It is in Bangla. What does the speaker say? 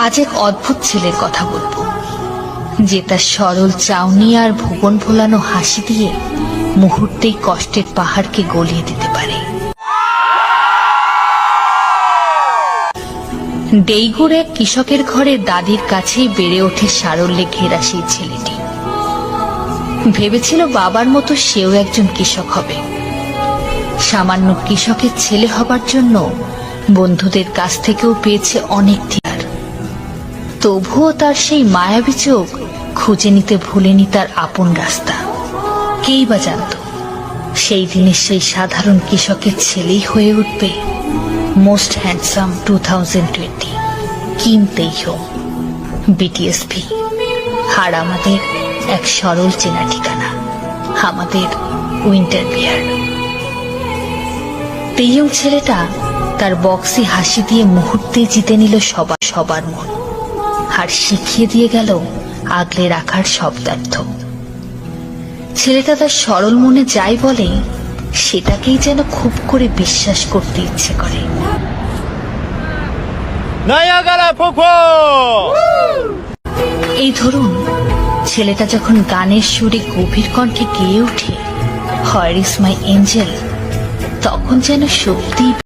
আজ এক অদ্ভুত ছেলের কথা বলবো, যে তার সরল চাউনি আর ভুবন ভোলানো হাসি দিয়ে মুহূর্তেই কষ্টের পাহাড়কে গলিয়ে দিতে পারে। ডেইগুর এক কৃষকের ঘরে দাদির কাছেই বেড়ে ওঠে সারল্যে ঘেরা সেই ছেলেটি। ভেবেছিল বাবার মতো সেও একজন কৃষক হবে। সামান্য কৃষকের ছেলে হবার জন্য বন্ধুদের কাছ থেকেও পেয়েছে অনেক ধিক্কার। তবুও তার সেই মায়াবী চোখ খুঁজে নিতে ভুলেনি তার আপন রাস্তা। কেই বা জানত সেই দিনের সেই সাধারণ কৃষকের ছেলেই হয়ে উঠবে মোস্ট হ্যান্ডসাম 2020 কিম তেই-হোং, বিটিএসভি। আর আমাদের এক সরল চেনা ঠিকানা, আমাদের উইন্টার বিয়ার। তেই-হোং ছেলেটা তার বক্সি হাসি দিয়ে মুহূর্তে জিতে নিল সবার মন, আর শিখিয়ে দিয়ে গেল আগলে রাখার শব্দার্থ। ছেলেটা তার সরল মনে যাই বলে সেটাকেই যেন খুব করে বিশ্বাস করতে ইচ্ছে করে। এই ধরুন, ছেলেটা যখন গানের সুরে গভীর কণ্ঠে গেয়ে ওঠে হোয়ার ইজ মাই এঞ্জেল, তখন যেন সত্যি